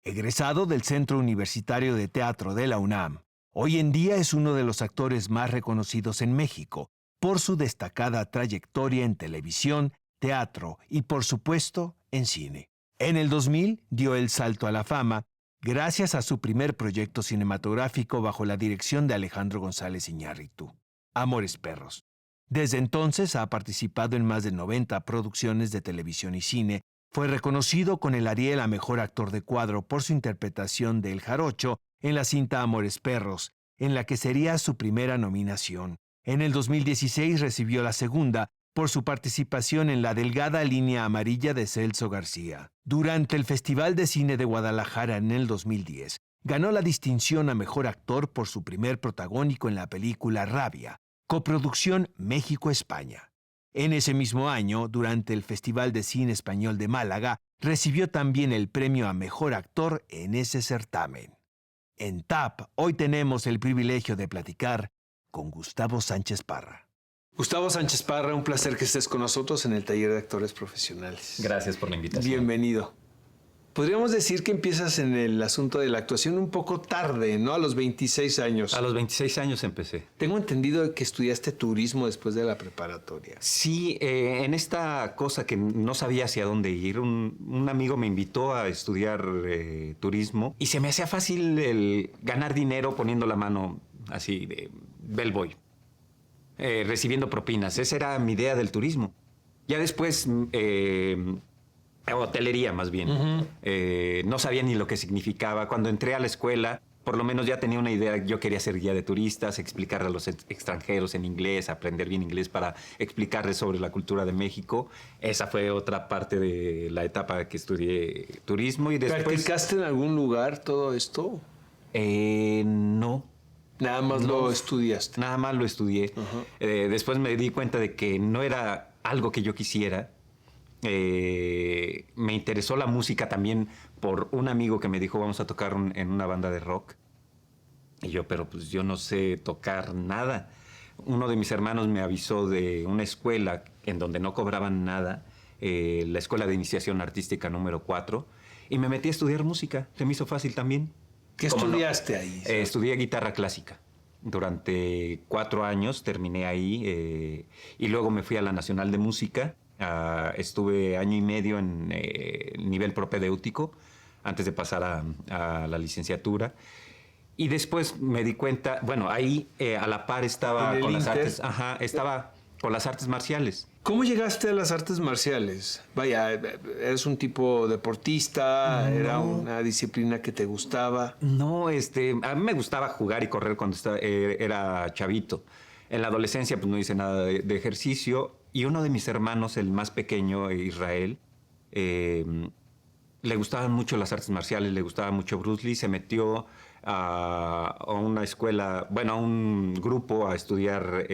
Egresado del Centro Universitario de Teatro de la UNAM, hoy en día es uno de los actores más reconocidos en México por su destacada trayectoria en televisión, teatro y, por supuesto, en cine. En el 2000 dio el salto a la fama gracias a su primer proyecto cinematográfico bajo la dirección de Alejandro González Iñárritu, Amores Perros. Desde entonces ha participado en más de 90 producciones de televisión y cine. Fue reconocido con el Ariel a Mejor Actor de Cuadro por su interpretación de El Jarocho en la cinta Amores Perros, en la que sería su primera nominación. En el 2016 recibió la segunda por su participación en La Delgada Línea Amarilla de Celso García. Durante el Festival de Cine de Guadalajara en el 2010, ganó la distinción a Mejor Actor por su primer protagónico en la película Rabia, coproducción México-España. En ese mismo año, durante el Festival de Cine Español de Málaga, recibió también el premio a Mejor Actor en ese certamen. En TAP, hoy tenemos el privilegio de platicar con Gustavo Sánchez Parra. Gustavo Sánchez Parra, un placer que estés con nosotros en el Taller de Actores Profesionales. Gracias por la invitación. Bienvenido. Podríamos decir que empiezas en el asunto de la actuación un poco tarde, ¿no? A los 26 años. A los 26 años empecé. Tengo entendido que estudiaste turismo después de la preparatoria. Sí, en esta cosa que no sabía hacia dónde ir, un amigo me invitó a estudiar turismo y se me hacía fácil el ganar dinero poniendo la mano así de bellboy, recibiendo propinas. Esa era mi idea del turismo. Ya después... hotelería, más bien. No sabía ni lo que significaba. Cuando entré a la escuela, por lo menos ya tenía una idea. Yo quería ser guía de turistas, explicarle a los extranjeros en inglés, aprender bien inglés para explicarles sobre la cultura de México. Esa fue otra parte de la etapa que estudié turismo. Y después, ¿practicaste en algún lugar todo esto? No. Nada más lo estudiaste. Nada más lo estudié. Después me di cuenta de que no era algo que yo quisiera. Me interesó la música también por un amigo que me dijo vamos a tocar en una banda de rock y yo, pero pues yo no sé tocar nada. Uno de mis hermanos me avisó de una escuela en donde no cobraban nada, la Escuela de Iniciación Artística número 4, y me metí a estudiar música. Se me hizo fácil también. ¿Qué estudiaste ahí? Estudié guitarra clásica. Durante 4 años terminé ahí y luego me fui a la Nacional de Música. Estuve año y medio en nivel propedéutico antes de pasar a la licenciatura. Y después me di cuenta, bueno, ahí a la par estaba con las artes, estaba con las artes marciales. ¿Cómo llegaste a las artes marciales? Vaya, ¿eres un tipo deportista? No. ¿Era una disciplina que te gustaba? No, a mí me gustaba jugar y correr cuando era chavito. En la adolescencia pues no hice nada de ejercicio. Y uno de mis hermanos, el más pequeño, Israel, le gustaban mucho las artes marciales, le gustaba mucho Bruce Lee. Se metió a una escuela, bueno, a un grupo a estudiar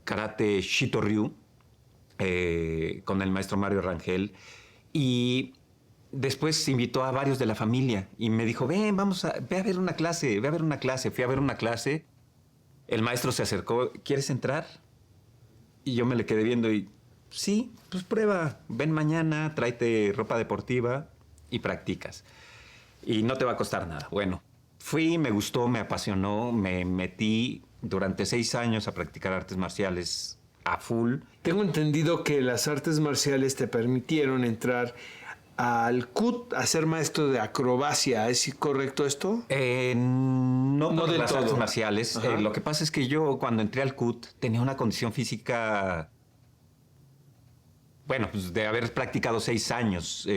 karate Shito-Ryu con el maestro Mario Rangel. Y después invitó a varios de la familia y me dijo, ven, ve a ver una clase, ve a ver una clase. Fui a ver una clase. El maestro se acercó, ¿quieres entrar? Y yo me le quedé viendo y, sí, pues prueba. Ven mañana, tráete ropa deportiva y practicas. Y no te va a costar nada. Bueno, fui, me gustó, me apasionó, me metí durante 6 años a practicar artes marciales a full. Tengo entendido que las artes marciales te permitieron entrar al CUT a ser maestro de acrobacia. ¿Es correcto esto? No No por del las todo. artes marciales. Lo que pasa es que yo cuando entré al CUT tenía una condición física, bueno, pues de haber practicado 6 años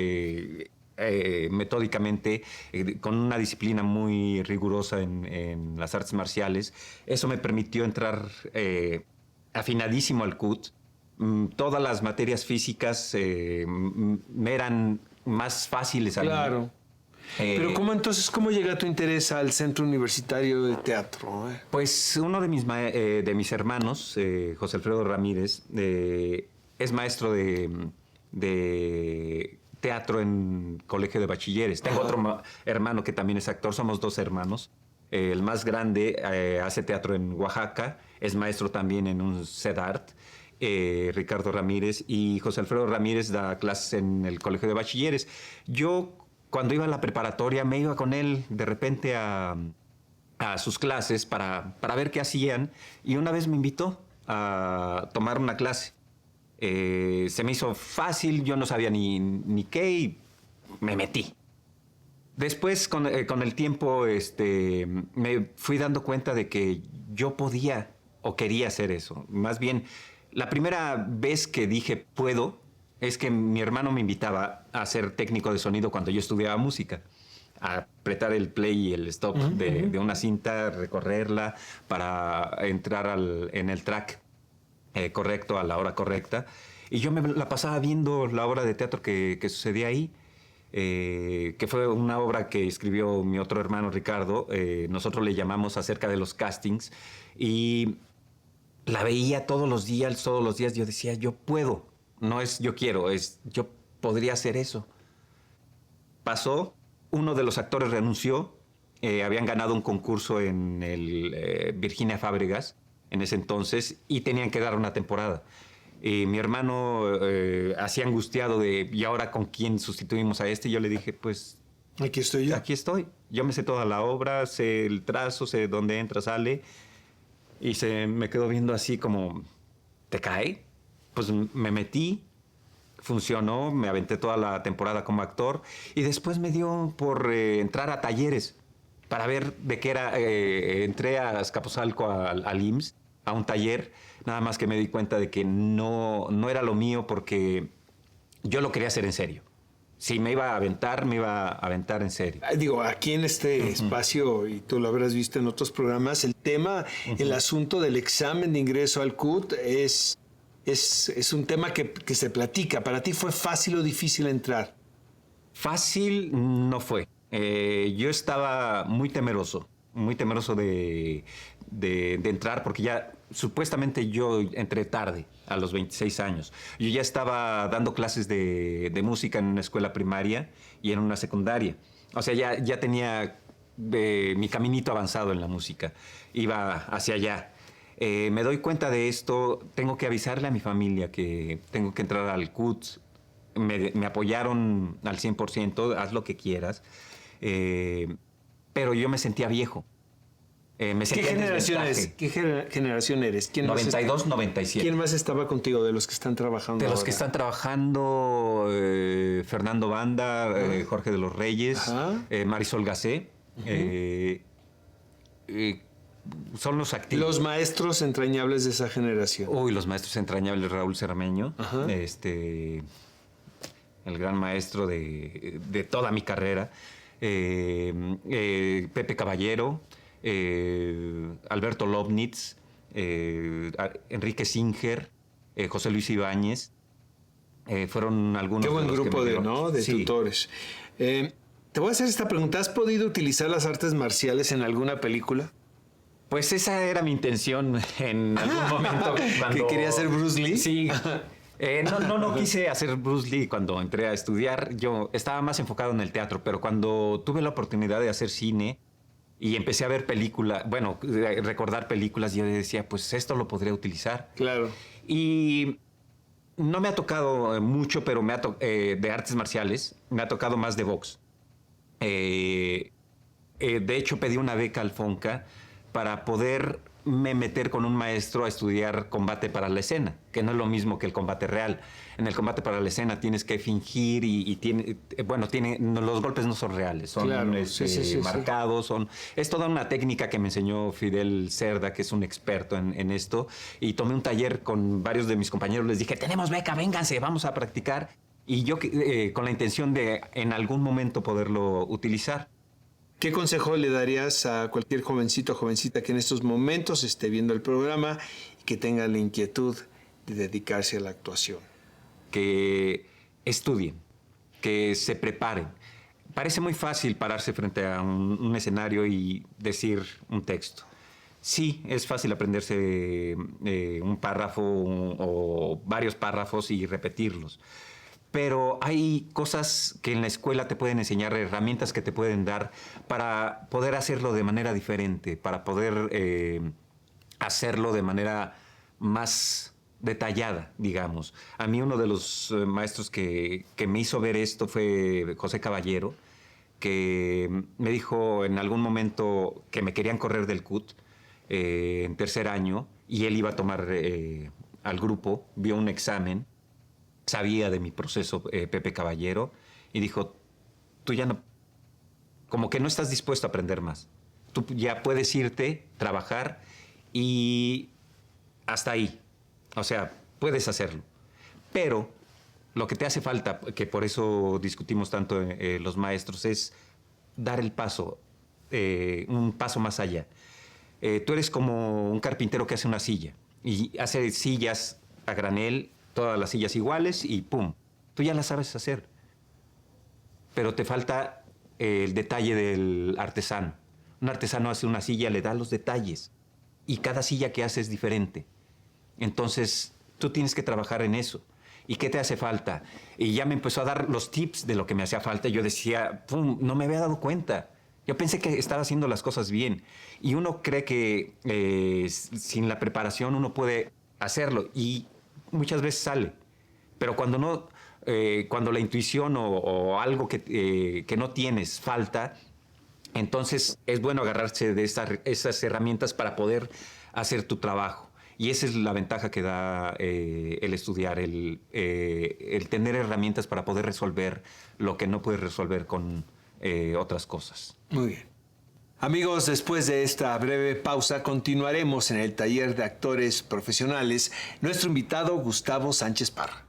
metódicamente, con una disciplina muy rigurosa en las artes marciales. Eso me permitió entrar afinadísimo al CUT. Todas las materias físicas me eran más fáciles a mí. Claro. Pero ¿cómo llega tu interés al Centro Universitario de Teatro? Pues uno de mis hermanos, José Alfredo Ramírez, es maestro de teatro en colegio de bachilleres. Tengo otro hermano que también es actor, somos 2 hermanos. El más grande hace teatro en Oaxaca, es maestro también en un CEDART. Ricardo Ramírez, y José Alfredo Ramírez da clases en el colegio de bachilleres. Yo cuando iba a la preparatoria me iba con él de repente a sus clases para ver qué hacían, y una vez me invitó a tomar una clase. Se me hizo fácil, yo no sabía ni qué, y me metí. Después, con el tiempo, me fui dando cuenta de que yo podía o quería hacer eso. Más bien, la primera vez que dije puedo es que mi hermano me invitaba a ser técnico de sonido cuando yo estudiaba música. A apretar el play y el stop de una cinta, recorrerla para entrar en el track correcto a la hora correcta. Y yo me la pasaba viendo la obra de teatro que sucedía ahí. Que fue una obra que escribió mi otro hermano Ricardo. Nosotros le llamamos Acerca de los castings, y la veía todos los días. Yo decía, yo puedo, no es yo quiero, es yo podría hacer eso. Pasó, uno de los actores renunció, habían ganado un concurso en el Virginia Fábregas en ese entonces, y tenían que dar una temporada. Y mi hermano, así angustiado de, ¿y ahora con quién sustituimos a este? Y yo le dije, pues... Aquí estoy yo. Aquí estoy. Yo me sé toda la obra, sé el trazo, sé dónde entra, sale. Y me quedó viendo así como, ¿te cae? Pues me metí, funcionó, me aventé toda la temporada como actor. Y después me dio por entrar a talleres para ver de qué era. Entré a Azcapotzalco, al IMSS, a un taller. Nada más que me di cuenta de que no era lo mío, porque yo lo quería hacer en serio. Si me iba a aventar, me iba a aventar en serio. Digo, aquí en este espacio, y tú lo habrás visto en otros programas, el tema, el asunto del examen de ingreso al CUT es un tema que se platica. ¿Para ti fue fácil o difícil entrar? Fácil no fue. Yo estaba muy temeroso de entrar, porque ya supuestamente yo entré tarde, a los 26 años. Yo ya estaba dando clases de música en una escuela primaria y en una secundaria. O sea, ya tenía mi caminito avanzado en la música. Iba hacia allá. Me doy cuenta de esto, tengo que avisarle a mi familia que tengo que entrar al CUT. Me apoyaron al 100%, haz lo que quieras. Pero yo me sentía viejo. ¿Qué generación eres? ¿Qué generación eres? 92, 97. ¿Quién más estaba contigo de los que están trabajando? De los ahora? que están trabajando, Fernando Banda, Jorge de los Reyes, Marisol Gacé. Son los activos. Los maestros entrañables de esa generación. Uy, los maestros entrañables, Raúl Cermeño, el gran maestro de toda mi carrera. Pepe Caballero, Alberto Lobnitz, Enrique Singer, José Luis Ibáñez, fueron algunos. Qué buen de los grupo que de sí. tutores. Te voy a hacer esta pregunta. ¿Has podido utilizar las artes marciales en alguna película? Pues esa era mi intención en algún momento. ¿Que quería ser Bruce Lee? Sí. No quise hacer Bruce Lee cuando entré a estudiar. Yo estaba más enfocado en el teatro, pero cuando tuve la oportunidad de hacer cine y empecé a ver películas, recordar películas, yo decía, pues esto lo podría utilizar. Claro. Y no me ha tocado mucho, pero de artes marciales, me ha tocado más de box. De hecho, pedí una beca al FONCA para poderme meter con un maestro a estudiar combate para la escena, que no es lo mismo que el combate real. En el combate para la escena tienes que fingir los golpes no son reales, son marcados, es toda una técnica que me enseñó Fidel Cerda, que es un experto en esto, y tomé un taller con varios de mis compañeros, les dije, tenemos beca, vénganse, vamos a practicar, y yo con la intención de en algún momento poderlo utilizar. ¿Qué consejo le darías a cualquier jovencito o jovencita que en estos momentos esté viendo el programa y que tenga la inquietud de dedicarse a la actuación? Que estudien, que se preparen. Parece muy fácil pararse frente a un escenario y decir un texto. Sí, es fácil aprenderse un párrafo o varios párrafos y repetirlos. Pero hay cosas que en la escuela te pueden enseñar, herramientas que te pueden dar para poder hacerlo de manera diferente, para poder hacerlo de manera más detallada, digamos. A mí uno de los maestros que me hizo ver esto fue José Caballero, que me dijo en algún momento que me querían correr del CUT en tercer año y él iba a tomar al grupo, vio un examen, sabía de mi proceso, Pepe Caballero, y dijo, tú ya no, como que no estás dispuesto a aprender más. Tú ya puedes irte, trabajar y hasta ahí. O sea, puedes hacerlo. Pero lo que te hace falta, que por eso discutimos tanto los maestros, es dar el paso, un paso más allá. Tú eres como un carpintero que hace una silla y hace sillas a granel, todas las sillas iguales y ¡pum! Tú ya las sabes hacer. Pero te falta el detalle del artesano. Un artesano hace una silla, le da los detalles y cada silla que hace es diferente. Entonces, tú tienes que trabajar en eso. ¿Y qué te hace falta? Y ya me empezó a dar los tips de lo que me hacía falta. Yo decía, ¡pum!, no me había dado cuenta. Yo pensé que estaba haciendo las cosas bien. Y uno cree que sin la preparación uno puede hacerlo. Y muchas veces sale. Pero cuando no, cuando la intuición o algo que no tienes falta, entonces es bueno agarrarse de esas herramientas para poder hacer tu trabajo. Y esa es la ventaja que da el estudiar, el tener herramientas para poder resolver lo que no puedes resolver con otras cosas. Muy bien. Amigos, después de esta breve pausa, continuaremos en el taller de actores profesionales. Nuestro invitado, Gustavo Sánchez Parra.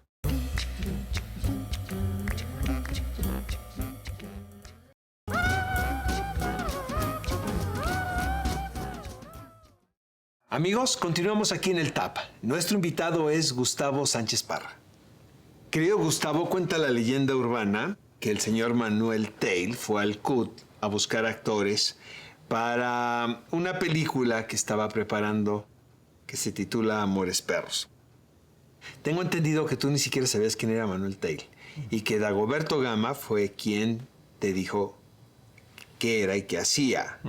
Amigos, continuamos aquí en el TAP. Nuestro invitado es Gustavo Sánchez Parra. Querido Gustavo, cuenta la leyenda urbana que el señor Manuel Teil fue al CUT a buscar actores para una película que estaba preparando que se titula Amores Perros. Tengo entendido que tú ni siquiera sabías quién era Manuel Teil y que Dagoberto Gama fue quien te dijo qué era y qué hacía.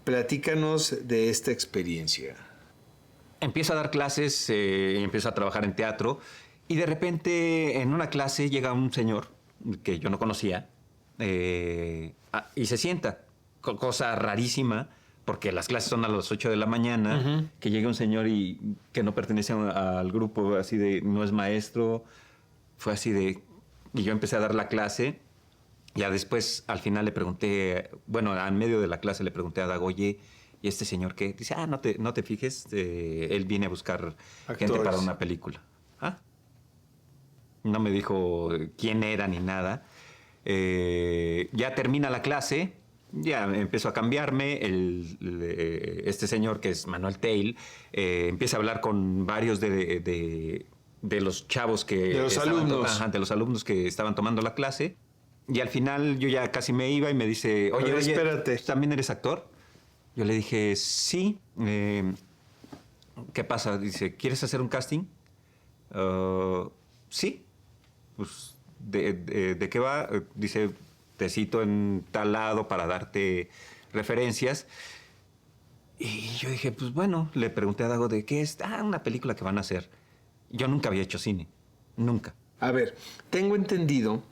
Platícanos de esta experiencia. Empiezo a dar clases, empiezo a trabajar en teatro y de repente en una clase llega un señor que yo no conocía y se sienta. Cosa rarísima, porque las clases son a las 8 de la mañana, que llegue un señor y que no pertenece al grupo, así de, no es maestro, fue así de... Y yo empecé a dar la clase. Ya después, al final le pregunté, bueno, en medio de la clase le pregunté a Dago, oye, ¿y este señor qué? Dice, no te fijes, él viene a buscar gente para una película. No me dijo quién era ni nada. Ya termina la clase, ya empezó a cambiarme. Este señor, que es Manuel Teil, empieza a hablar con varios de los chavos que... De los alumnos. De los alumnos que estaban tomando la clase. Y al final yo ya casi me iba y me dice, oye, espérate, ¿también eres actor? Yo le dije, sí. ¿Qué pasa? Dice, ¿quieres hacer un casting? Sí. Pues, ¿de qué va? Dice, te cito en tal lado para darte referencias. Y yo dije, pues bueno, le pregunté a Dago, ¿de qué es? Una película que van a hacer. Yo nunca había hecho cine. Nunca. A ver, tengo entendido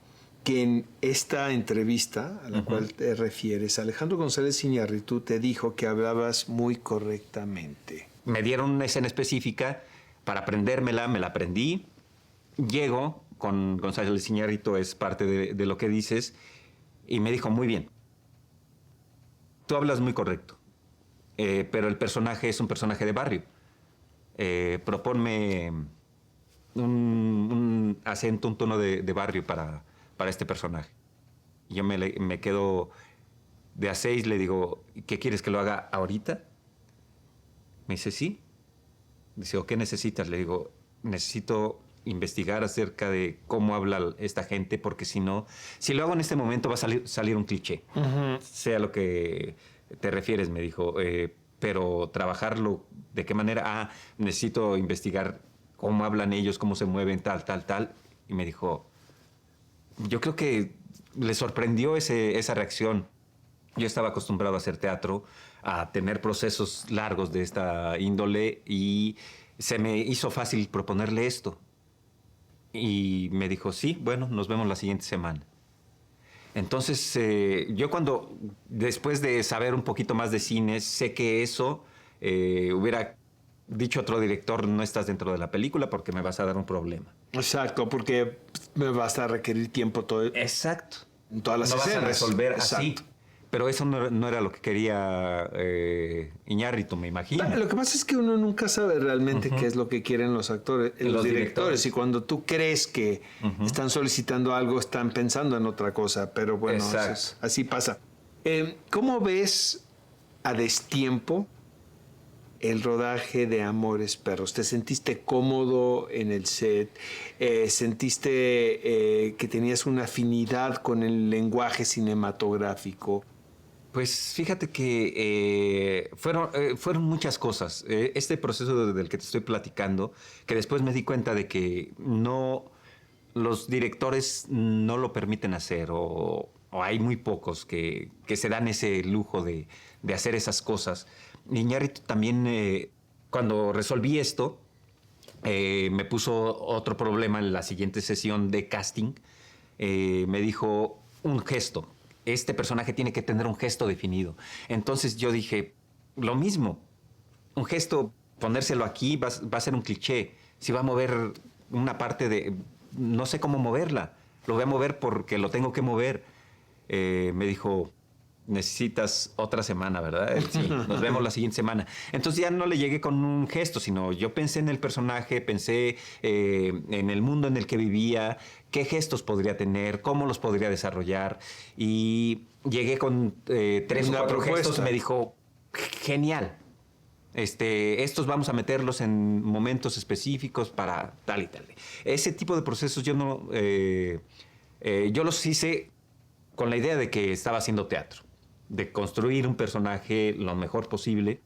que en esta entrevista a la cual te refieres, Alejandro González Iñárritu te dijo que hablabas muy correctamente. Me dieron una escena específica para aprendérmela, me la aprendí. Llego con González Iñárritu, es parte de lo que dices, y me dijo, muy bien, tú hablas muy correcto, pero el personaje es un personaje de barrio. Proponme un acento, un tono de barrio para este personaje. Y yo me quedo de a 6, le digo, ¿qué quieres que lo haga ahorita? Me dice, sí. Dice, ¿o qué necesitas? Le digo, necesito investigar acerca de cómo habla esta gente, porque si no, si lo hago en este momento va a salir un cliché. Sea lo que te refieres, me dijo, pero trabajarlo, ¿de qué manera? Necesito investigar cómo hablan ellos, cómo se mueven, tal. Y me dijo, yo creo que le sorprendió esa reacción. Yo estaba acostumbrado a hacer teatro, a tener procesos largos de esta índole, y se me hizo fácil proponerle esto. Y me dijo, sí, bueno, nos vemos la siguiente semana. Entonces, yo cuando, después de saber un poquito más de cine, sé que eso hubiera dicho otro director, no estás dentro de la película porque me vas a dar un problema. Exacto, porque me vas a requerir tiempo todo, Exacto. en todas las No escenas. vas a resolver así. Exacto. Pero eso no era lo que quería Iñárritu, me imagino. Lo que pasa es que uno nunca sabe realmente qué es lo que quieren los actores, los directores. Y cuando tú crees que están solicitando algo, están pensando en otra cosa. Pero bueno, así pasa. ¿Cómo ves a destiempo el rodaje de Amores Perros? ¿Te sentiste cómodo en el set? ¿Sentiste que tenías una afinidad con el lenguaje cinematográfico? Pues fíjate que fueron muchas cosas. Este proceso del que te estoy platicando, que después me di cuenta de que los directores no lo permiten hacer o hay muy pocos que se dan ese lujo de hacer esas cosas. Iñárritu también, cuando resolví esto, me puso otro problema en la siguiente sesión de casting. Me dijo un gesto. Este personaje tiene que tener un gesto definido. Entonces yo dije, lo mismo. Un gesto, ponérselo aquí va a ser un cliché. Si va a mover una parte de... No sé cómo moverla. Lo voy a mover porque lo tengo que mover. Me dijo... necesitas otra semana, ¿verdad? Sí, nos vemos la siguiente semana. Entonces ya no le llegué con un gesto, sino yo pensé en el personaje, pensé en el mundo en el que vivía, qué gestos podría tener, cómo los podría desarrollar. Y llegué con 3 o 4 gestos y me dijo, genial. Estos vamos a meterlos en momentos específicos para tal y tal. Ese tipo de procesos yo los hice con la idea de que estaba haciendo teatro, de construir un personaje lo mejor posible.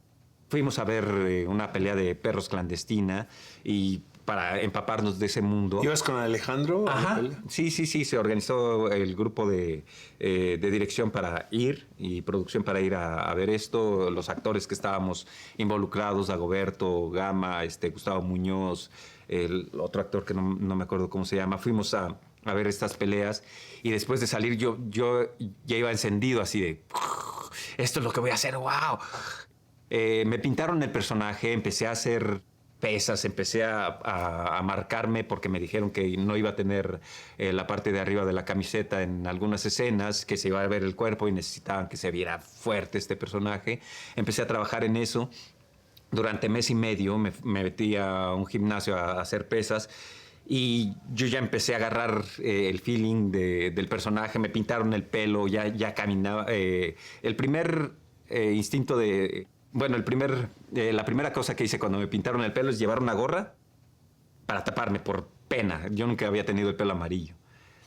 Fuimos a ver una pelea de perros clandestina y para empaparnos de ese mundo. ¿Ibas con Alejandro? Ajá. Sí, se organizó el grupo de dirección para ir y producción para ir a ver esto. Los actores que estábamos involucrados, Dagoberto, Gama, Gustavo Muñoz, el otro actor que no me acuerdo cómo se llama. Fuimos a ver estas peleas y después de salir yo ya iba encendido así de esto es lo que voy a hacer, wow. Me pintaron el personaje, empecé a hacer pesas, empecé a marcarme porque me dijeron que no iba a tener la parte de arriba de la camiseta en algunas escenas, que se iba a ver el cuerpo y necesitaban que se viera fuerte este personaje. Empecé a trabajar en eso. Durante mes y medio me metí a un gimnasio a hacer pesas. Y yo ya empecé a agarrar el feeling del personaje, me pintaron el pelo, ya caminaba. El primer instinto de... Bueno, la primera cosa que hice cuando me pintaron el pelo es llevar una gorra para taparme por pena. Yo nunca había tenido el pelo amarillo.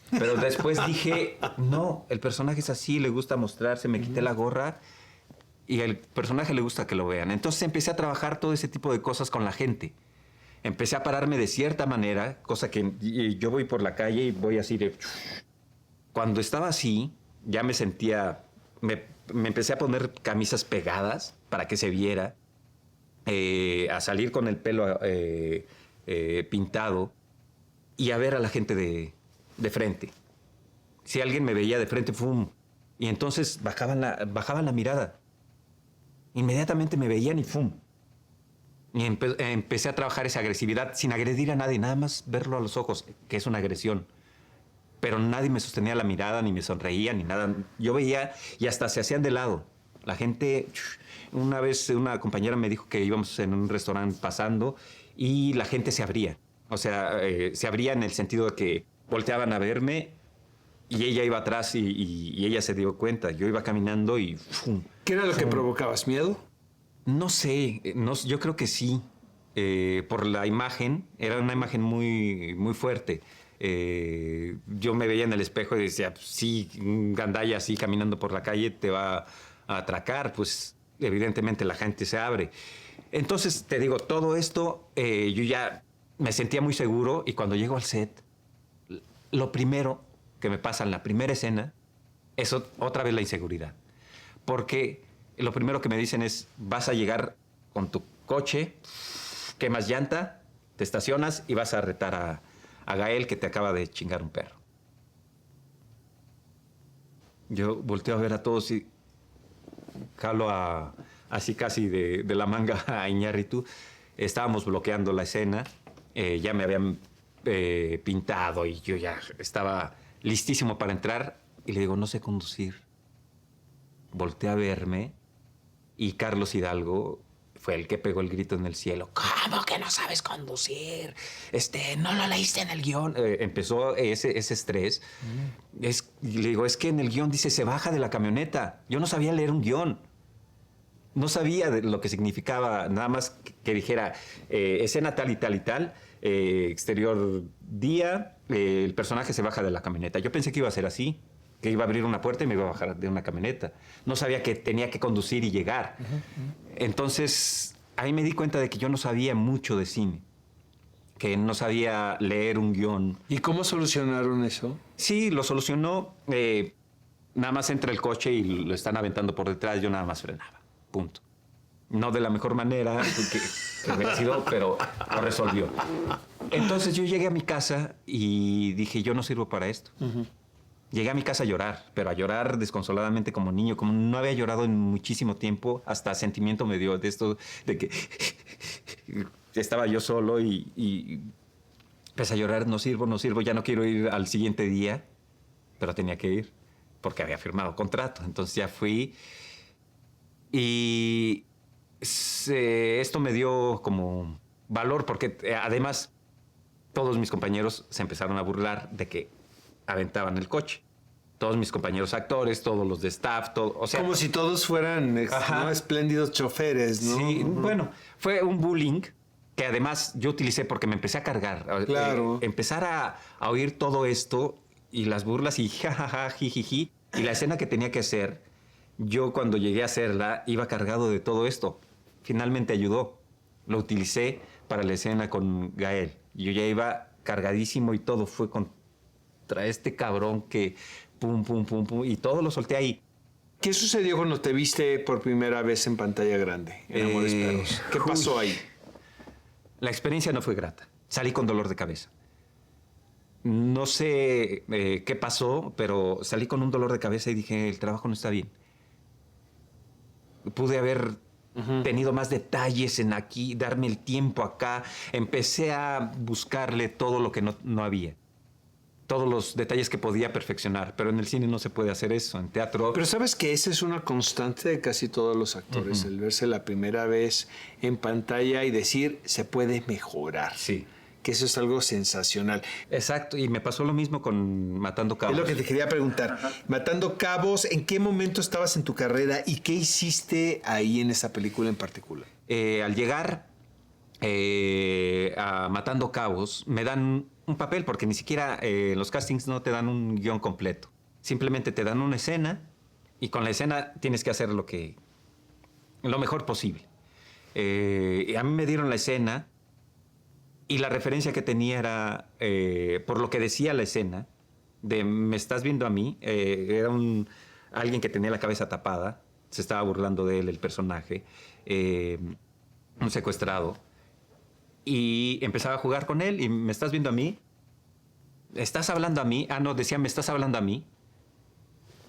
Pero después dije, no, el personaje es así, le gusta mostrarse, me quité la gorra y al personaje le gusta que lo vean. Entonces empecé a trabajar todo ese tipo de cosas con la gente. Empecé a pararme de cierta manera, cosa que yo voy por la calle y voy así de... Cuando estaba así, ya me sentía... Me empecé a poner camisas pegadas para que se viera, a salir con el pelo pintado y a ver a la gente de frente. Si alguien me veía de frente, ¡fum! Y entonces bajaban la mirada. Inmediatamente me veían y ¡fum! Y empecé a trabajar esa agresividad sin agredir a nadie, nada más verlo a los ojos, que es una agresión. Pero nadie me sostenía la mirada, ni me sonreía, ni nada. Yo veía y hasta se hacían de lado. La gente... Una vez una compañera me dijo que íbamos en un restaurante pasando y la gente se abría. O sea, se abría en el sentido de que volteaban a verme y ella iba atrás y ella se dio cuenta. Yo iba caminando y... ¡fum! ¿Qué era lo que provocabas? ¿Miedo? No sé, yo creo que sí, por la imagen, era una imagen muy, muy fuerte. Yo me veía en el espejo y decía, sí, un gandalla así caminando por la calle te va a atracar, pues evidentemente la gente se abre. Entonces, te digo, todo esto, yo ya me sentía muy seguro y cuando llego al set, lo primero que me pasa en la primera escena es otra vez la inseguridad. Porque... lo primero que me dicen es, vas a llegar con tu coche, quemas llanta, te estacionas y vas a retar a Gael que te acaba de chingar un perro. Yo volteo a ver a todos y jalo así casi de la manga a Iñárritu. Estábamos bloqueando la escena, ya me habían pintado y yo ya estaba listísimo para entrar. Y le digo, no sé conducir. Volteé a verme y Carlos Hidalgo fue el que pegó el grito en el cielo. ¿Cómo que no sabes conducir? ¿No lo leíste en el guión? Empezó ese estrés. Y le digo, es que en el guión dice, se baja de la camioneta. Yo no sabía leer un guión. No sabía de lo que significaba, nada más que dijera escena tal y tal y tal, exterior día, el personaje se baja de la camioneta. Yo pensé que iba a ser así, que iba a abrir una puerta y me iba a bajar de una camioneta. No sabía que tenía que conducir y llegar. Entonces, ahí me di cuenta de que yo no sabía mucho de cine, que no sabía leer un guión. ¿Y cómo solucionaron eso? Sí, lo solucionó. Nada más entra el coche y lo están aventando por detrás, yo nada más frenaba. Punto. No de la mejor manera que hubiera sido, pero lo resolvió. Entonces yo llegué a mi casa y dije, yo no sirvo para esto. Llegué a mi casa a llorar, pero a llorar desconsoladamente como niño, como no había llorado en muchísimo tiempo, hasta sentimiento me dio de esto, de que estaba yo solo y empecé a llorar, no sirvo, ya no quiero ir al siguiente día, pero tenía que ir porque había firmado contrato. Entonces ya fui y esto me dio como valor porque además todos mis compañeros se empezaron a burlar de que aventaban el coche. Todos mis compañeros actores, todos los de staff, todo, o sea, como si todos fueran ¿no? espléndidos choferes, ¿no? Sí, bueno, fue un bullying que además yo utilicé porque me empecé a cargar. Claro. Empezar a oír todo esto y las burlas y jajaja, jijiji. Y la escena que tenía que hacer, yo cuando llegué a hacerla iba cargado de todo esto. Finalmente ayudó. Lo utilicé para la escena con Gael. Yo ya iba cargadísimo y todo fue contra este cabrón que pum, pum, pum, pum. Y todo lo solté ahí. ¿Qué sucedió cuando te viste por primera vez en pantalla grande, en Amores Perros? ¿Qué pasó ahí? La experiencia no fue grata. Salí con dolor de cabeza. No sé qué pasó, pero salí con un dolor de cabeza y dije, el trabajo no está bien. Pude haber tenido más detalles en aquí, darme el tiempo acá. Empecé a buscarle todo lo que no había. Todos los detalles que podía perfeccionar, pero en el cine no se puede hacer eso, en teatro... Pero sabes que esa es una constante de casi todos los actores, el verse la primera vez en pantalla y decir, se puede mejorar. Sí. Que eso es algo sensacional. Exacto, y me pasó lo mismo con Matando Cabos. Es lo que te quería preguntar. Matando Cabos, ¿en qué momento estabas en tu carrera y qué hiciste ahí en esa película en particular? Al llegar a Matando Cabos, me dan un papel, porque ni siquiera los castings no te dan un guión completo. Simplemente te dan una escena y con la escena tienes que hacer lo mejor posible. A mí me dieron la escena y la referencia que tenía era, por lo que decía la escena, de ¿me estás viendo a mí? Era alguien que tenía la cabeza tapada, se estaba burlando de él, el personaje, un secuestrado. Y empezaba a jugar con él y ¿me estás viendo a mí? ¿Estás hablando a mí? Ah, no, decía, ¿me estás hablando a mí?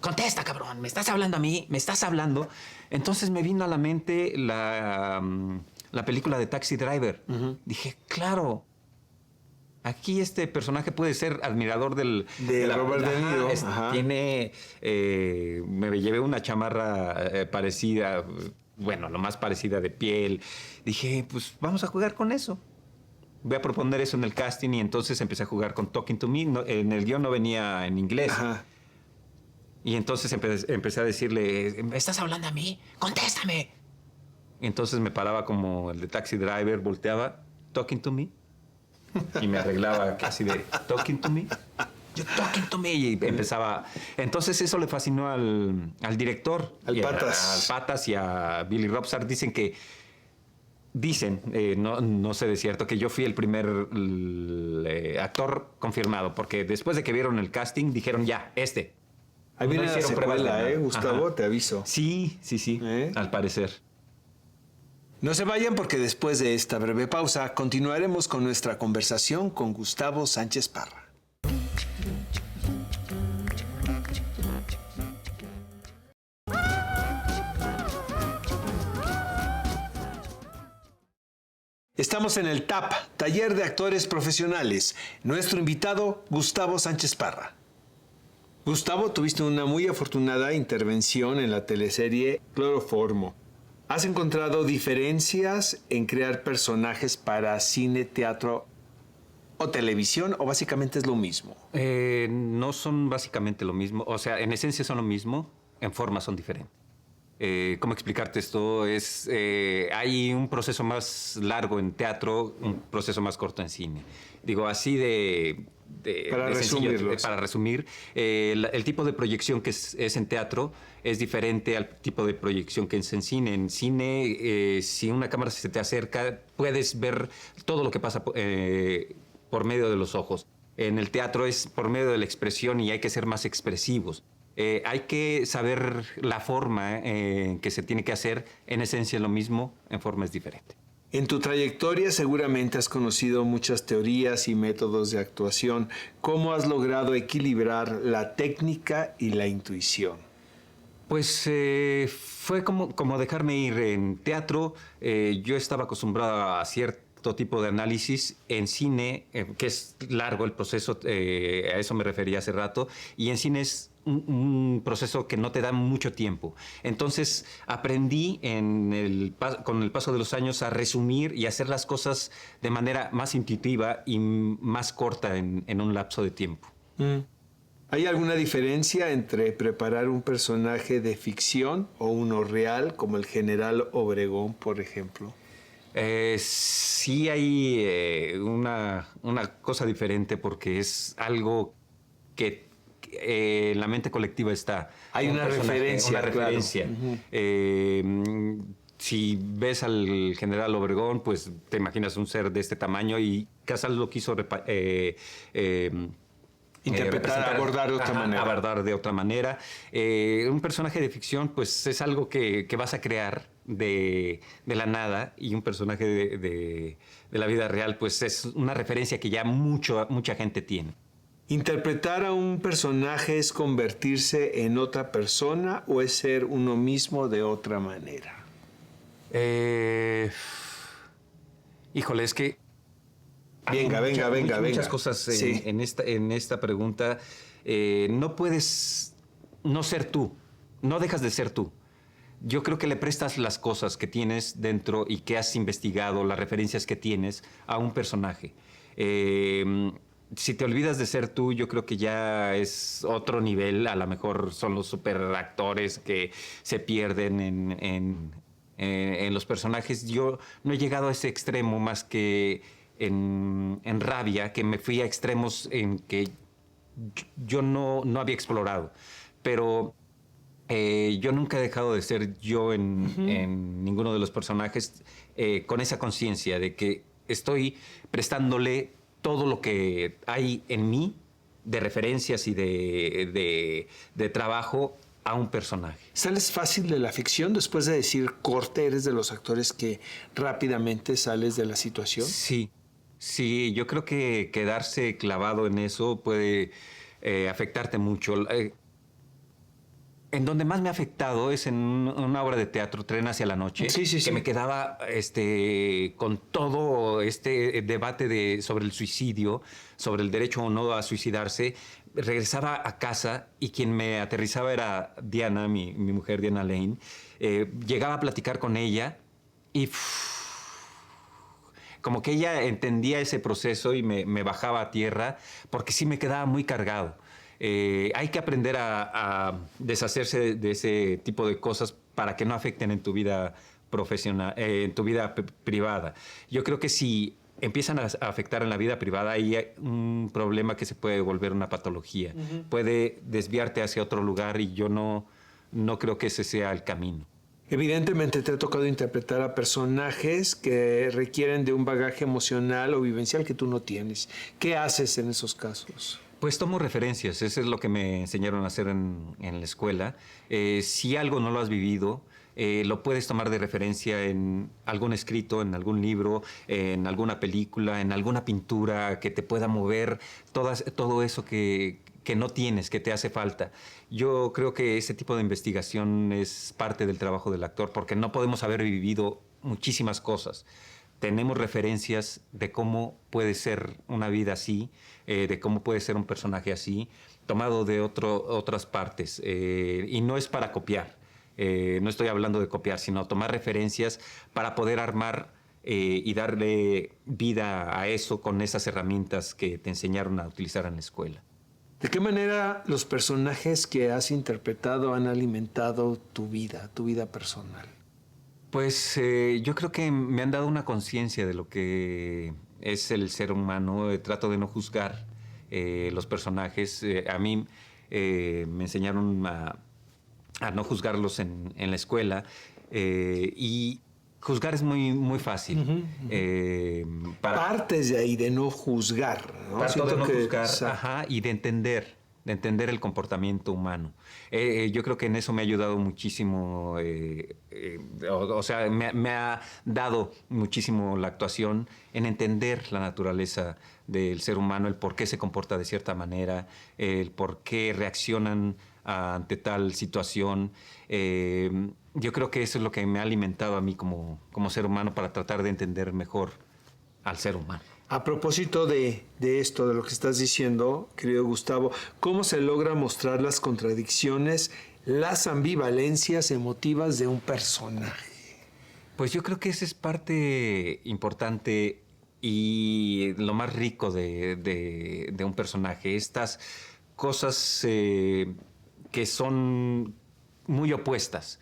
Contesta, cabrón, ¿me estás hablando a mí? ¿Me estás hablando? Entonces me vino a la mente la película de Taxi Driver. Dije, claro, aquí este personaje puede ser admirador de Robert De Niro. Tiene, me llevé una chamarra parecida, bueno, lo más parecida de piel. Dije, pues vamos a jugar con eso. Voy a proponer eso en el casting y entonces empecé a jugar con Talking to Me. No, en el guión no venía en inglés. Ajá. Y entonces empecé a decirle, ¿me estás hablando a mí? ¡Contéstame! Y entonces me paraba como el de Taxi Driver, volteaba, Talking to Me. Y me arreglaba casi de Talking to Me. Yo, Talking to Me. Y empezaba. Entonces eso le fascinó al director. Al Patas. Al Patas y a Billy Robstar. Dicen, no sé de cierto, que yo fui el primer actor confirmado. Porque después de que vieron el casting, dijeron ya, Ahí viene la secuela, Gustavo, Ajá. te aviso. Sí, al parecer. No se vayan porque después de esta breve pausa continuaremos con nuestra conversación con Gustavo Sánchez Parra. Estamos en el TAP, Taller de Actores Profesionales. Nuestro invitado, Gustavo Sánchez Parra. Gustavo, tuviste una muy afortunada intervención en la teleserie Cloroformo. ¿Has encontrado diferencias en crear personajes para cine, teatro o televisión, o básicamente es lo mismo? No son básicamente lo mismo. O sea, en esencia son lo mismo, en forma son diferentes. ¿Cómo explicarte esto? Hay un proceso más largo en teatro, un proceso más corto en cine. Digo, así para resumir, el tipo de proyección que es en teatro es diferente al tipo de proyección que es en cine. En cine, si una cámara se te acerca, puedes ver todo lo que pasa por medio de los ojos. En el teatro es por medio de la expresión y hay que ser más expresivos. Hay que saber la forma que se tiene que hacer. En esencia lo mismo, en forma es diferente. En tu trayectoria seguramente has conocido muchas teorías y métodos de actuación. ¿Cómo has logrado equilibrar la técnica y la intuición? Pues fue como dejarme ir. En teatro yo estaba acostumbrado a cierto tipo de análisis. En cine, que es largo el proceso, a eso me refería hace rato, y en cine es un proceso que no te da mucho tiempo. Entonces aprendí con el paso de los años a resumir y hacer las cosas de manera más intuitiva y más corta en un lapso de tiempo. ¿Hay alguna diferencia entre preparar un personaje de ficción o uno real, como el General Obregón, por ejemplo? Sí hay una cosa diferente, porque es algo que en la mente colectiva está. Hay una referencia. Una referencia. Claro. Si ves al General Obregón, pues te imaginas un ser de este tamaño, y Casals lo quiso interpretar, abordar de otra manera. Abordar de otra manera. Un personaje de ficción, pues es algo que vas a crear de la nada, y un personaje de la vida real, pues es una referencia que ya mucha gente tiene. ¿Interpretar a un personaje es convertirse en otra persona o es ser uno mismo de otra manera? Híjole, es que Venga. Muchas cosas Sí. en esta pregunta. No puedes no ser tú, no dejas de ser tú. Yo creo que le prestas las cosas que tienes dentro y que has investigado, las referencias que tienes a un personaje. Si te olvidas de ser tú, yo creo que ya es otro nivel. A lo mejor son los superactores que se pierden en los personajes. Yo no he llegado a ese extremo más que en Rabia, que me fui a extremos en que yo no había explorado. Pero yo nunca he dejado de ser yo en ninguno de los personajes, con esa conciencia de que estoy prestándole todo lo que hay en mí de referencias y de trabajo a un personaje. ¿Sales fácil de la ficción después de decir corte? ¿Eres de los actores que rápidamente sales de la situación? Sí, yo creo que quedarse clavado en eso puede afectarte mucho. En donde más me ha afectado es en una obra de teatro, Tren hacia la noche, que me quedaba con todo este debate sobre el suicidio, sobre el derecho o no a suicidarse. Regresaba a casa y quien me aterrizaba era Diana, mi mujer, Diana Lane. Llegaba a platicar con ella y como que ella entendía ese proceso y me bajaba a tierra, porque sí me quedaba muy cargado. Hay que aprender a deshacerse de ese tipo de cosas para que no afecten en tu vida profesional, en tu vida privada. Yo creo que si empiezan a afectar en la vida privada, hay un problema que se puede volver una patología. Puede desviarte hacia otro lugar, y yo no creo que ese sea el camino. Evidentemente te ha tocado interpretar a personajes que requieren de un bagaje emocional o vivencial que tú no tienes. ¿Qué haces en esos casos? Pues tomo referencias, eso es lo que me enseñaron a hacer en la escuela. Si algo no lo has vivido, lo puedes tomar de referencia en algún escrito, en algún libro, en alguna película, en alguna pintura que te pueda mover, todo eso que no tienes, que te hace falta. Yo creo que ese tipo de investigación es parte del trabajo del actor, porque no podemos haber vivido muchísimas cosas, tenemos referencias de cómo puede ser una vida así, de cómo puede ser un personaje así, tomado de otras partes. Y no es para copiar, no estoy hablando de copiar, sino tomar referencias para poder armar y darle vida a eso con esas herramientas que te enseñaron a utilizar en la escuela. ¿De qué manera los personajes que has interpretado han alimentado tu vida personal? Pues yo creo que me han dado una conciencia de lo que es el ser humano. Trato de no juzgar los personajes. A mí me enseñaron a no juzgarlos en la escuela y juzgar es muy fácil. Partes de ahí, de no juzgar, ¿no? Parto de no juzgar, Exacto. y de entender el comportamiento humano. Yo creo que en eso me ha ayudado muchísimo, o sea, me ha dado muchísimo la actuación en entender la naturaleza del ser humano, el por qué se comporta de cierta manera, el por qué reaccionan ante tal situación. Yo creo que eso es lo que me ha alimentado a mí como ser humano para tratar de entender mejor al ser humano. A propósito de esto, de lo que estás diciendo, querido Gustavo, ¿cómo se logra mostrar las contradicciones, las ambivalencias emotivas de un personaje? Pues yo creo que esa es parte importante y lo más rico de un personaje. Estas cosas que son muy opuestas.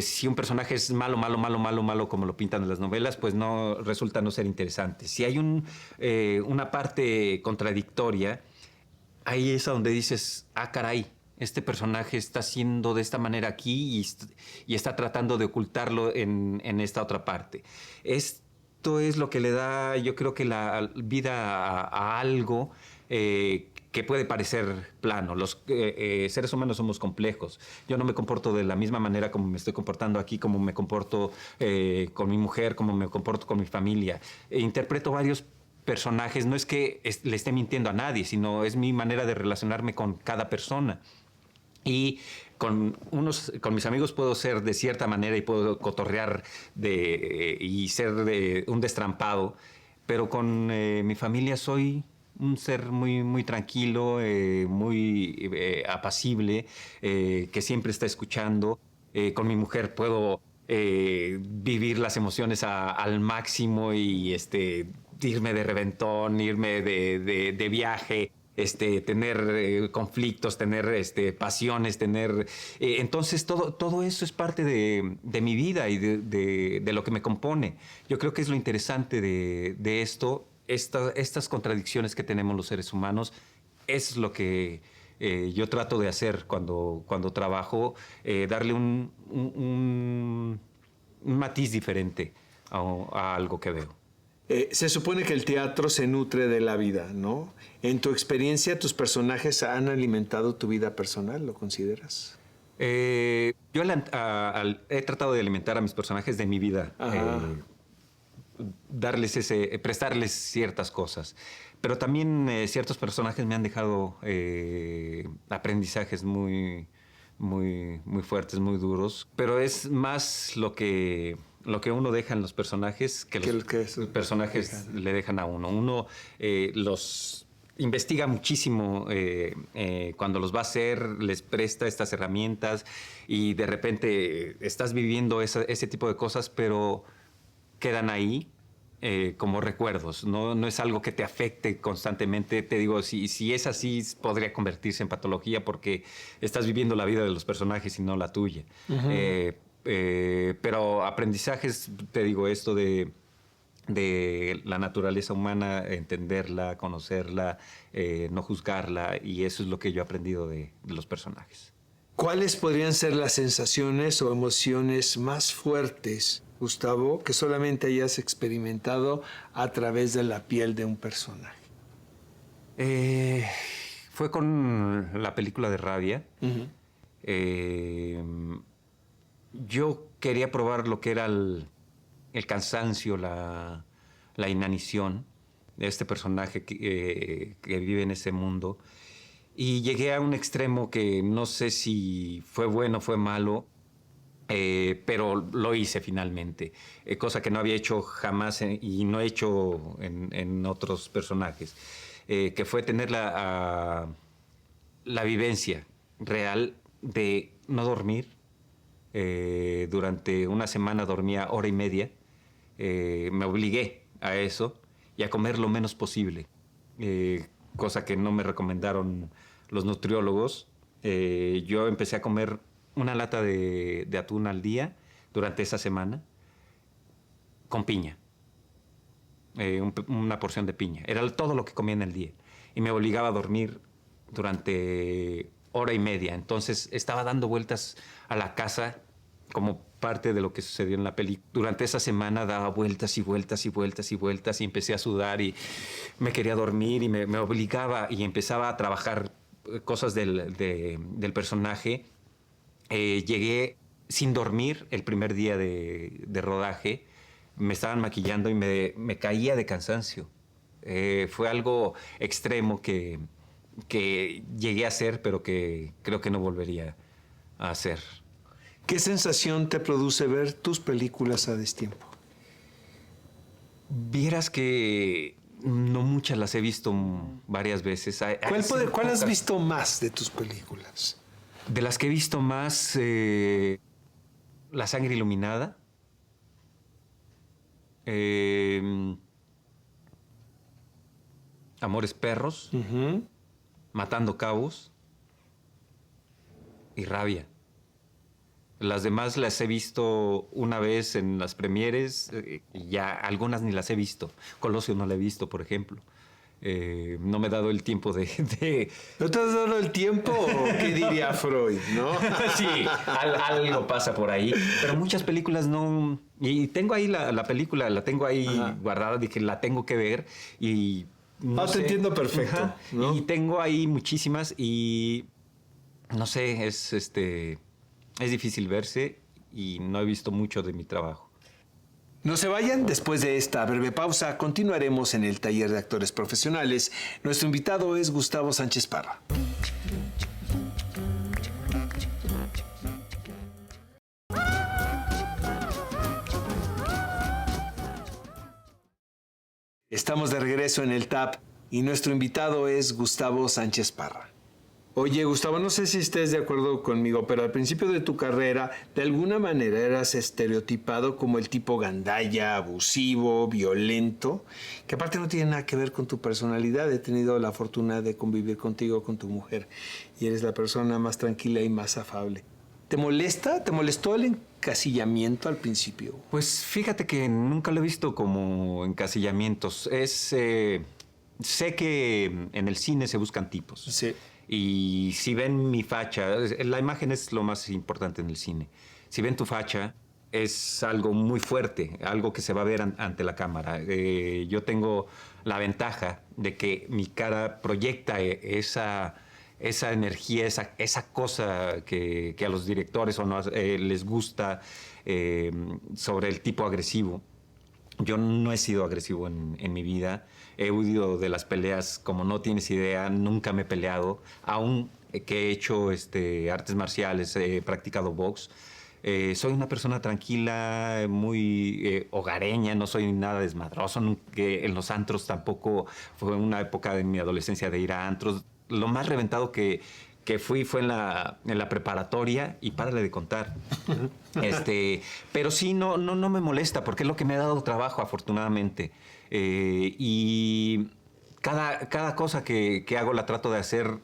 Si un personaje es malo, como lo pintan en las novelas, pues no resulta no ser interesante. Si hay una parte contradictoria, ahí es a donde dices, ah, caray, este personaje está haciendo de esta manera aquí y está tratando de ocultarlo en esta otra parte. Esto es lo que le da, yo creo que la vida a algo que puede parecer plano. Los seres humanos somos complejos. Yo no me comporto de la misma manera como me estoy comportando aquí, como me comporto con mi mujer, como me comporto con mi familia. Interpreto varios personajes. No es que le esté mintiendo a nadie, sino es mi manera de relacionarme con cada persona. Y con mis amigos puedo ser de cierta manera y puedo cotorrear y ser un destrampado, pero con mi familia soy un ser muy tranquilo, muy apacible, que siempre está escuchando. Con mi mujer puedo vivir las emociones al máximo y irme de reventón, irme de viaje. Tener conflictos, tener pasiones, entonces todo eso es parte de mi vida y de lo que me compone. Yo creo que es lo interesante de esto, estas contradicciones que tenemos los seres humanos, es lo que yo trato de hacer cuando trabajo, darle un matiz diferente a algo que veo. Se supone que el teatro se nutre de la vida, ¿no? En tu experiencia, ¿tus personajes han alimentado tu vida personal? ¿Lo consideras? Yo he tratado de alimentar a mis personajes de mi vida, prestarles ciertas cosas. Pero también ciertos personajes me han dejado aprendizajes muy fuertes, muy duros. Pero es más lo que uno deja en los personajes que los personajes le dejan a uno. Uno los investiga muchísimo cuando los va a hacer, les presta estas herramientas y de repente estás viviendo ese tipo de cosas, pero quedan ahí como recuerdos. No es algo que te afecte constantemente. Te digo, si es así, podría convertirse en patología porque estás viviendo la vida de los personajes y no la tuya. Uh-huh. Pero aprendizajes, te digo, esto de la naturaleza humana, entenderla, conocerla, no juzgarla, y eso es lo que yo he aprendido de los personajes. ¿Cuáles podrían ser las sensaciones o emociones más fuertes, Gustavo, que solamente hayas experimentado a través de la piel de un personaje? Fue con la película de Rabia. Uh-huh. Yo quería probar lo que era el cansancio, la inanición de este personaje que vive en ese mundo. Y llegué a un extremo que no sé si fue bueno o fue malo. pero lo hice finalmente, cosa que no había hecho jamás y no he hecho en otros personajes, que fue tener la vivencia real de no dormir. Durante una semana dormía hora y media. Me obligué a eso y a comer lo menos posible, cosa que no me recomendaron los nutriólogos. Yo empecé a comer una lata de atún al día durante esa semana con piña, una porción de piña. Era todo lo que comía en el día y me obligaba a dormir durante hora y media. Entonces estaba dando vueltas a la casa como parte de lo que sucedió en la película. Durante esa semana daba vueltas y vueltas y vueltas y vueltas y empecé a sudar y me quería dormir y me obligaba y empezaba a trabajar cosas del personaje. Llegué sin dormir el primer día de rodaje. Me estaban maquillando y me caía de cansancio. Fue algo extremo que llegué a hacer, pero que creo que no volvería a hacer. ¿Qué sensación te produce ver tus películas a destiempo? Vieras que no muchas las he visto varias veces. ¿Cuál has visto más de tus películas? De las que he visto más, La sangre iluminada, Amores perros, Matando cabos y Rabia. Las demás las he visto una vez en las premieres, y ya algunas ni las he visto. Colosio no la he visto, por ejemplo. No me he dado el tiempo de... ¿No te has dado el tiempo o qué diría Freud, no? Sí, algo pasa por ahí. Pero muchas películas no... Y tengo ahí la película, la tengo ahí guardada, dije, la tengo que ver y... No te entiendo perfecto, ¿no? Y tengo ahí muchísimas y... No sé, es difícil verse y no he visto mucho de mi trabajo. No se vayan, después de esta breve pausa continuaremos en el taller de actores profesionales. Nuestro invitado es Gustavo Sánchez Parra. Estamos de regreso en el TAP y nuestro invitado es Gustavo Sánchez Parra. Oye, Gustavo, no sé si estés de acuerdo conmigo, pero al principio de tu carrera, de alguna manera eras estereotipado como el tipo gandalla, abusivo, violento, que aparte no tiene nada que ver con tu personalidad. He tenido la fortuna de convivir contigo, con tu mujer, y eres la persona más tranquila y más afable. ¿Te molesta? ¿Te molestó el encasillamiento al principio? Pues fíjate que nunca lo he visto como encasillamientos. Sé que en el cine se buscan tipos. Sí. Y si ven mi facha, la imagen es lo más importante en el cine. Si ven tu facha, es algo muy fuerte, algo que se va a ver ante la cámara. Yo tengo la ventaja de que mi cara proyecta esa energía, esa cosa que a los directores o no, les gusta sobre el tipo agresivo. Yo no he sido agresivo en mi vida. He huido de las peleas como no tienes idea. Nunca me he peleado. Aún que he hecho artes marciales, he practicado box. Soy una persona tranquila, muy hogareña. No soy nada desmadroso. En los antros tampoco fue una época de mi adolescencia de ir a antros. Lo más reventado que fui fue en la preparatoria y párale de contar. Pero sí, no me molesta porque es lo que me ha dado trabajo, afortunadamente. Y cada cosa que hago la trato de hacer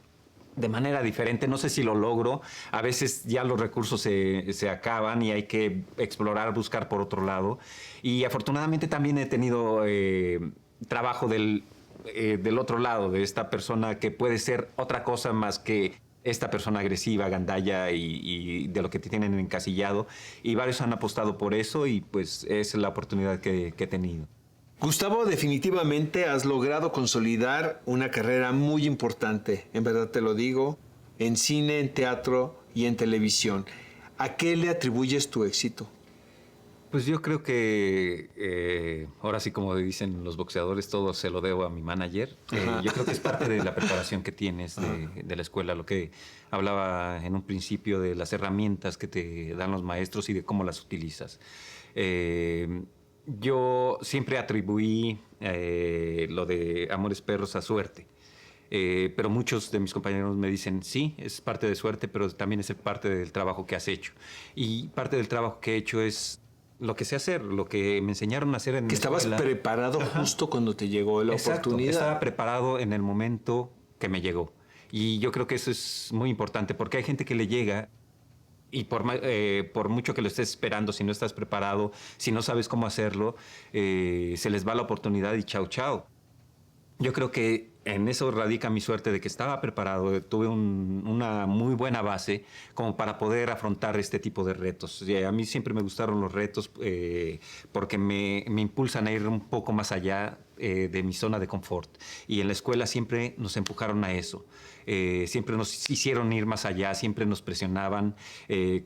de manera diferente. No sé si lo logro. A veces ya los recursos se acaban y hay que explorar, buscar por otro lado. Y afortunadamente también he tenido trabajo del otro lado, de esta persona que puede ser otra cosa más que esta persona agresiva, gandalla y de lo que te tienen encasillado. Y varios han apostado por eso y pues es la oportunidad que he tenido. Gustavo, definitivamente has logrado consolidar una carrera muy importante, en verdad te lo digo, en cine, en teatro y en televisión. ¿A qué le atribuyes tu éxito? Pues yo creo que ahora sí, como dicen los boxeadores, todo se lo debo a mi manager. Yo creo que es parte de la preparación que tienes de la escuela, lo que hablaba en un principio de las herramientas que te dan los maestros y de cómo las utilizas. Yo siempre atribuí lo de Amores Perros a suerte. Pero muchos de mis compañeros me dicen, sí, es parte de suerte, pero también es parte del trabajo que has hecho. Y parte del trabajo que he hecho es lo que sé hacer, lo que me enseñaron a hacer en la escuela. Que estabas preparado justo cuando te llegó la oportunidad. Estaba preparado en el momento que me llegó. Y yo creo que eso es muy importante, porque hay gente que le llega y por mucho que lo estés esperando, si no estás preparado, si no sabes cómo hacerlo, se les va la oportunidad y chao, chao. Yo creo que en eso radica mi suerte de que estaba preparado, tuve una muy buena base como para poder afrontar este tipo de retos. Y a mí siempre me gustaron los retos porque me impulsan a ir un poco más allá de mi zona de confort. Y en la escuela siempre nos empujaron a eso. Siempre nos hicieron ir más allá, siempre nos presionaban,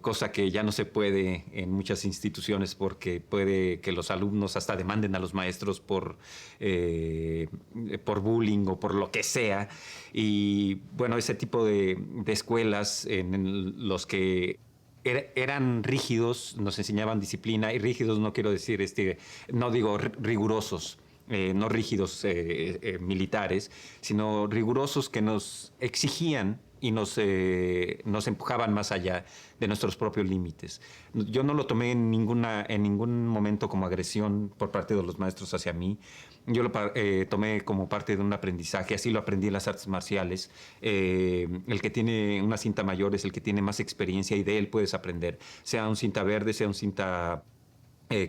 cosa que ya no se puede en muchas instituciones porque puede que los alumnos hasta demanden a los maestros por bullying o por lo que sea. Y bueno, ese tipo de escuelas en los que eran rígidos, nos enseñaban disciplina, y rígidos no quiero decir, no digo rigurosos, no rígidos militares, sino rigurosos que nos exigían y nos empujaban más allá de nuestros propios límites. Yo no lo tomé en ningún momento como agresión por parte de los maestros hacia mí. Yo lo tomé como parte de un aprendizaje, así lo aprendí en las artes marciales. El que tiene una cinta mayor es el que tiene más experiencia y de él puedes aprender, sea un cinta verde, sea un cinta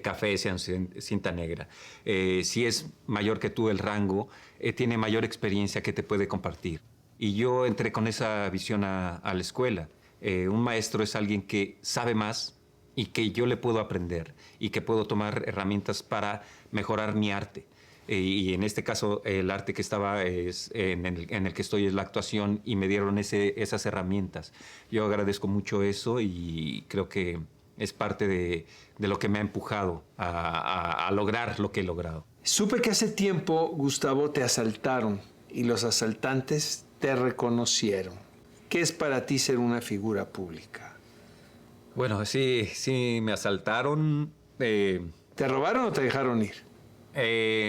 café, sea cinta negra. Si es mayor que tú el rango, tiene mayor experiencia que te puede compartir. Y yo entré con esa visión a la escuela. Un maestro es alguien que sabe más y que yo le puedo aprender y que puedo tomar herramientas para mejorar mi arte. Y en este caso el arte que estaba en el que estoy es la actuación y me dieron esas herramientas. Yo agradezco mucho eso y creo que es parte de lo que me ha empujado a lograr lo que he logrado. Supe que hace tiempo, Gustavo, te asaltaron y los asaltantes te reconocieron. ¿Qué es para ti ser una figura pública? Bueno, sí me asaltaron. ¿Te robaron o te dejaron ir?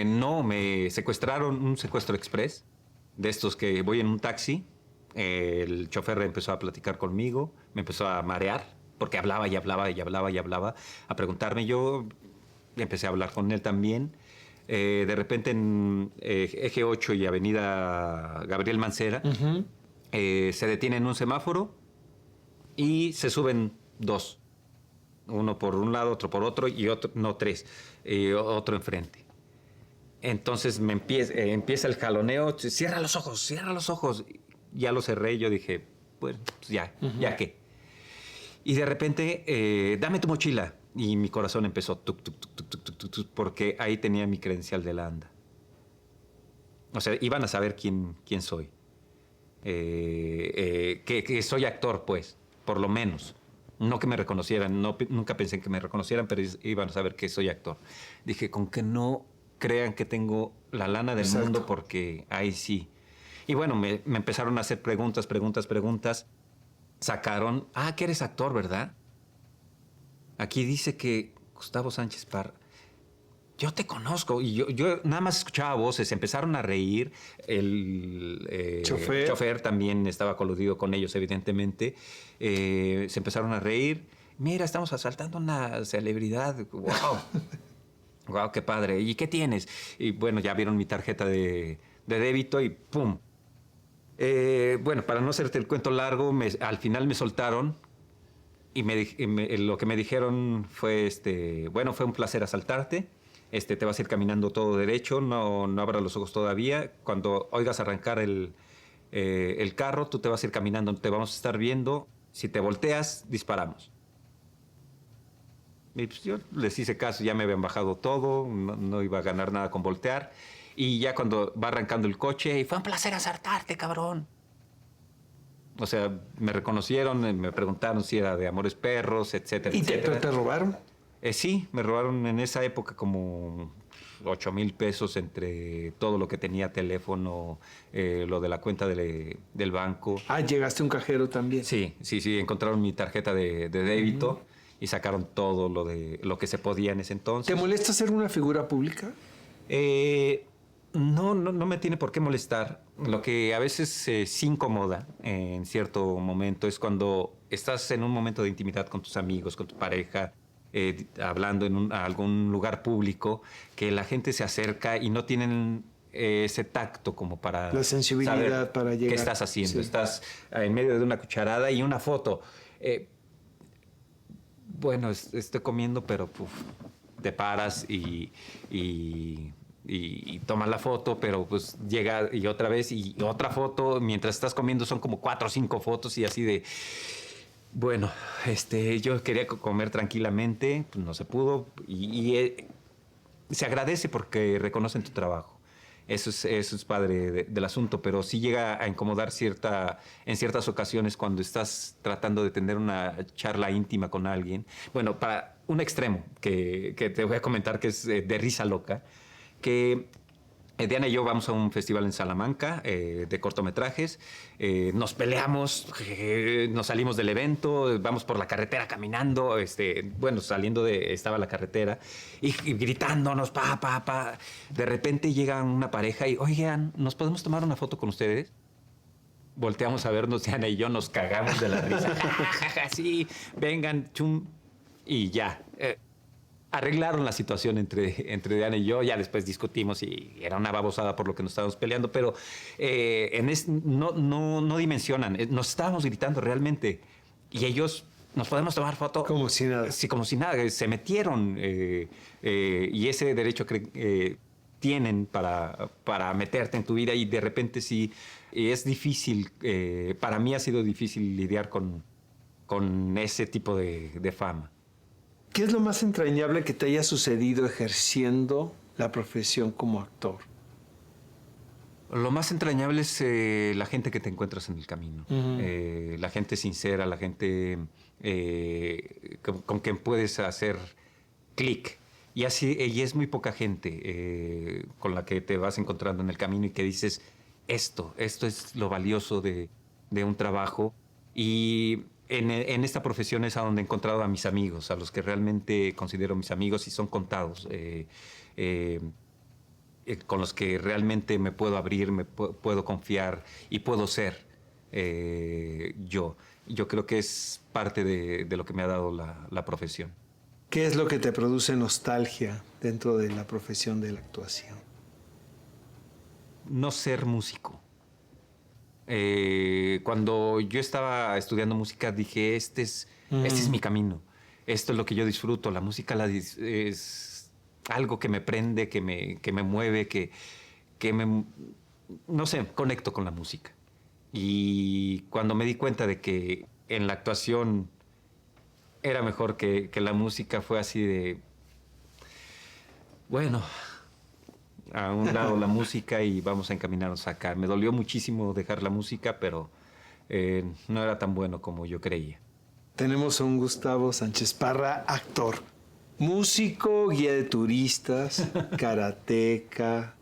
No, me secuestraron, un secuestro express, de estos que voy en un taxi. El chofer empezó a platicar conmigo, me empezó a marear, porque hablaba y hablaba y hablaba y hablaba, a preguntarme. Yo empecé a hablar con él también. De repente en Eje 8 y Avenida Gabriel Mancera, se detiene en un semáforo y se suben dos. Uno por un lado, otro por otro y otro, no, tres, otro enfrente. Entonces me empieza el jaloneo, cierra los ojos, cierra los ojos. Ya lo cerré y yo dije, pues ya, ya qué. Y de repente, dame tu mochila. Y mi corazón empezó tuc, tuc, tuc, tuc, tuc, tuc, tuc, porque ahí tenía mi credencial de la ANDA. O sea, iban a saber quién soy. Que soy actor, pues, por lo menos. No que me reconocieran, nunca pensé que me reconocieran, pero iban a saber que soy actor. Dije, con que no crean que tengo la lana del mundo, porque ahí sí. Y bueno, me empezaron a hacer preguntas. Sacaron, que eres actor, ¿verdad? Aquí dice que Gustavo Sánchez Parra. Yo te conozco. Y yo nada más escuchaba voces. Empezaron a reír. El chofer también estaba coludido con ellos, evidentemente. Se empezaron a reír. Mira, estamos asaltando a una celebridad. ¡Wow! ¡Wow, qué padre! ¿Y qué tienes? Y bueno, ya vieron mi tarjeta de débito y ¡pum! Bueno, para no hacerte el cuento largo, al final me soltaron y lo que me dijeron fue, bueno, fue un placer asaltarte, te vas a ir caminando todo derecho, no abras los ojos todavía, cuando oigas arrancar el carro, tú te vas a ir caminando, te vamos a estar viendo, si te volteas, disparamos. Y pues yo les hice caso, ya me habían bajado todo, no iba a ganar nada con voltear. Y ya cuando va arrancando el coche, y fue un placer asaltarte, cabrón. O sea, me reconocieron, me preguntaron si era de Amores Perros, etcétera, ¿Y etcétera. te robaron? Sí, me robaron en esa época como 8,000 pesos entre todo lo que tenía, teléfono, lo de la cuenta del banco. Ah, llegaste a un cajero también. Sí, encontraron mi tarjeta de débito y sacaron todo lo que se podía en ese entonces. ¿Te molesta ser una figura pública? No me tiene por qué molestar. Lo que a veces sí incomoda en cierto momento es cuando estás en un momento de intimidad con tus amigos, con tu pareja, hablando en algún lugar público, que la gente se acerca y no tienen ese tacto como para la sensibilidad saber para llegar. ¿Qué estás haciendo? Sí. Estás en medio de una cucharada y una foto. Bueno, estoy comiendo, pero te paras y tomas la foto, pero pues llega y otra vez y otra foto. Mientras estás comiendo son como 4 o 5 fotos y así de... Bueno, yo quería comer tranquilamente, pues no se pudo y se agradece porque reconocen tu trabajo. Eso es padre del asunto, pero sí llega a incomodar en ciertas ocasiones cuando estás tratando de tener una charla íntima con alguien. Bueno, para un extremo que te voy a comentar que es de risa loca, que Diana y yo vamos a un festival en Salamanca de cortometrajes, nos peleamos, nos salimos del evento, vamos por la carretera caminando, saliendo estaba la carretera y gritándonos, pa. De repente llega una pareja y, oigan, ¿nos podemos tomar una foto con ustedes? Volteamos a vernos, Diana y yo nos cagamos de la risa. Sí, vengan, chum, y ya. Arreglaron la situación entre Diana y yo, ya después discutimos y era una babosada por lo que nos estábamos peleando, pero no dimensionan, nos estábamos gritando realmente y ellos, ¿nos podemos tomar foto? Como si nada. Sí, como si nada, se metieron y ese derecho tienen para meterte en tu vida y de repente sí, es difícil, para mí ha sido difícil lidiar con ese tipo de fama. ¿Qué es lo más entrañable que te haya sucedido ejerciendo la profesión como actor? Lo más entrañable es la gente que te encuentras en el camino. La gente sincera, la gente con quien puedes hacer clic. Y es muy poca gente con la que te vas encontrando en el camino y que dices, esto es lo valioso de un trabajo. Y en esta profesión es a donde he encontrado a mis amigos, a los que realmente considero mis amigos y son contados, con los que realmente me puedo abrir, puedo confiar y puedo ser yo. Yo creo que es parte de lo que me ha dado la profesión. ¿Qué es lo que te produce nostalgia dentro de la profesión de la actuación? No ser músico. Cuando yo estaba estudiando música dije, este es mi camino, esto es lo que yo disfruto, la música es algo que me prende, que me mueve, no sé, conecto con la música. Y cuando me di cuenta de que en la actuación era mejor que la música, fue así de, bueno, a un lado la música y vamos a encaminarnos acá. Me dolió muchísimo dejar la música, pero no era tan bueno como yo creía. Tenemos a un Gustavo Sánchez Parra, actor, músico, guía de turistas, karateca.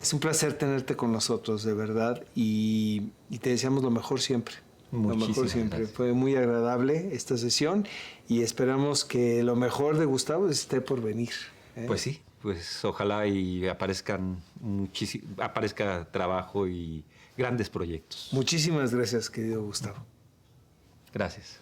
Es un placer tenerte con nosotros, de verdad, y te deseamos lo mejor siempre. Lo mejor siempre. Gracias. Fue muy agradable esta sesión y esperamos que lo mejor de Gustavo esté por venir. Pues sí. Pues ojalá y aparezca trabajo y grandes proyectos. Muchísimas gracias, querido Gustavo. Gracias.